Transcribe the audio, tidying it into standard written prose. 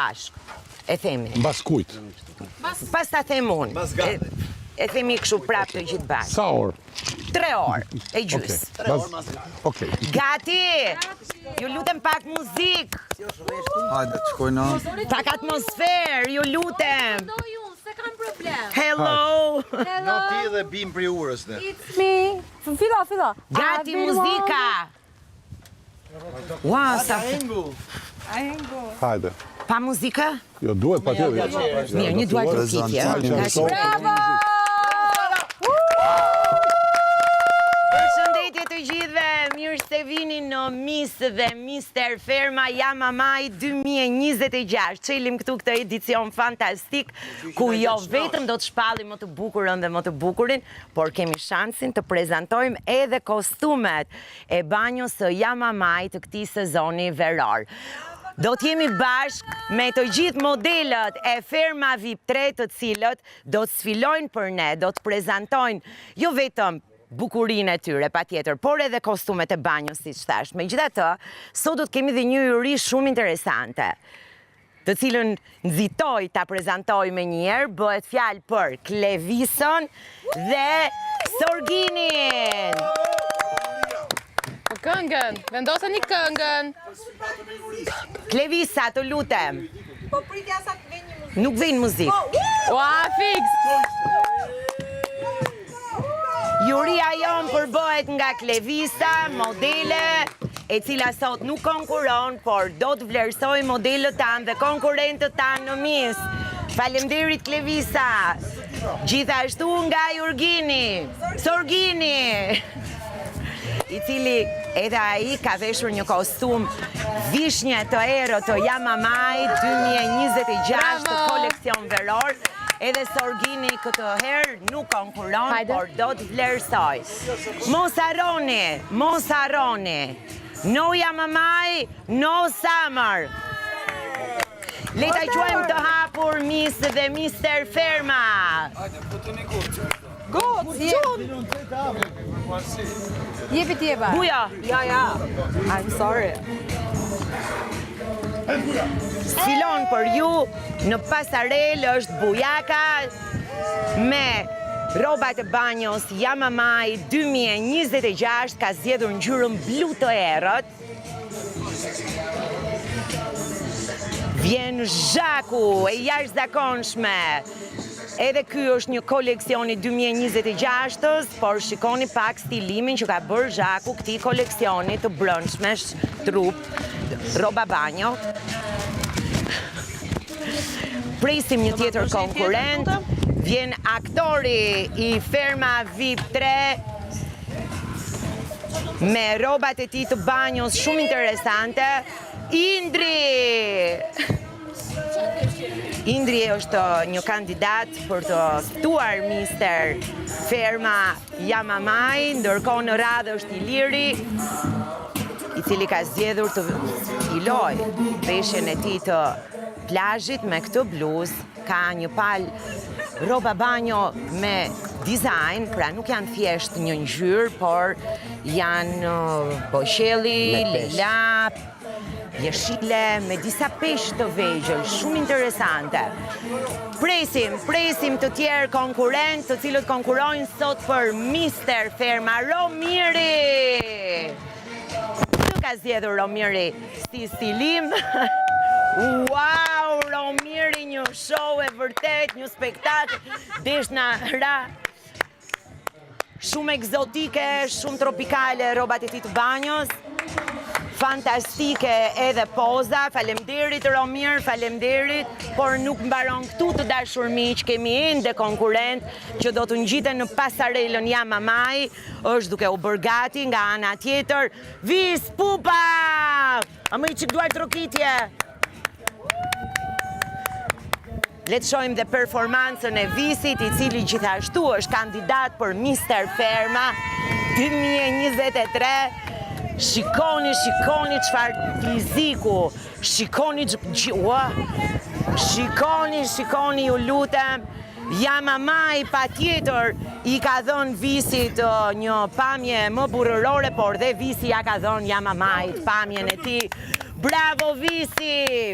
bashk. E themi. Mbas kujt? Pas ta them unë. E themi kështu prapë të gjithë bashkë. Sa orë? 3 orë e gjys. Okej. Gati! Ju lutem pak muzik. Hajde, të shkojnë. Pak atmosferë, ju lutem. Se kam problem. Hello! Në ti dhe bim për urës dhe. It's me. Filo. Gati muzika! Ua, sa... Hajde. Pa muzika? Jo, duhet pa tjetër. Mirë, një duar të kitje. Bravo! Përshëndetje të gjithëve, mirë se vini në Miss dhe Mister Ferma Jamamaj 2026. Çelim këtu këtë edicion fantastik, ku jo vetëm do të shpallim më të bukurën dhe më të bukurin, por kemi shansin të prezantojmë edhe kostumet e banjos së Jamamaj të këtij sezoni veror. Do t'jemi bashk me të gjithë modelët e Ferma VIP 3 të cilët do të sfilojnë për ne, do të prezantojnë jo vetëm bukurinë e tyre, patjetër, por edhe kostumet e banjos, siç thash. Megjithatë, sot do të kemi dhe një hyri shumë interesante, të cilën nxitoj ta prezantoj më njëherë, bëhet fjalë për Klevisën dhe Sorginin. Këngën, vendosë një këngën. Klevisa, të lutem. Po pritja sa të vjen një muzikë. Nuk vjen muzikë. Ua, fix! Juria jonë përbëhet nga Klevisa, modele, e cila sot nuk konkuron, por do të vlerësoj modelët tanë dhe konkurentët tanë në Miss. Faleminderit Klevisa. Gjithashtu nga Jurgini, Sorgini, i cili edhe ai ka veshur një kostum vishnje të erë të Jamamaj 2026 të koleksion veror. Edhe Sorgini këtë herë nuk konkuron, por do të vlerësoj. Mos harroni. No Jamamaj, no summer. Le ta quajmë të hapur Miss dhe Mister Ferma. Jepi ti e ba. Buja. Ja. I'm sorry. Sfilon për ju në pasarel është Bujaka me rrobat e banjos Jamamaj 2026, ka zgjedhur ngjyrën blu të errët. Vjen zhaku e jashtëzakonshme. Edhe ky është një koleksion i 2026-s, por shikoni pak stilimin që ka bërë zhaku këtij koleksioni të brendshmesh trup, rroba banjo. Presim një tjetër konkurrent. Vjen aktori i Ferma VIP 3 me rrobat e tij të banjos shumë interesante, Indri është një kandidat për të ftuar Mister Ferma Jamamaj, ndërkohë në radhë është Iliri, i cili ka zgjedhur të filoj veshjen e tij të plazhit me këtë bluzë, ka një palë rroba banjo me dizajn, pra nuk janë thjesht një ngjyrë, por janë boqelli, lela, jeshile, me disa peshë të vegjël, shumë interesante. Presim të tjerë konkurrentë, të cilët konkurrojnë sot për Mister Ferma. Romiri! Që ka zgjedhur Romiri si stilim? Wow, Romiri, një show e vërtet, një spektakël, desh na ra. Shumë egzotike, shumë tropikale rrobat e tij të banjos. Fantastike edhe poza, falemderit Romir, falemderit, por nuk mbaron këtu të dashur miq, kemi ende konkurrent që do të ngjiten në pasarelën Jamamaj, është duke u bërë gati nga ana tjetër, Vis Pupa! A më i çik duar trokitje. Le të shohim dhe performancën e Visit, i cili gjithashtu është kandidat për Mister Ferma 2023. Shikoni çfarë fiziku, shikoni ju lutem, Jamamaj patjetër i ka dhënë Visit një pamje më burrërore, por dhe Visi ja ka dhënë Jamamajt pamjen e tij. Bravo Visi!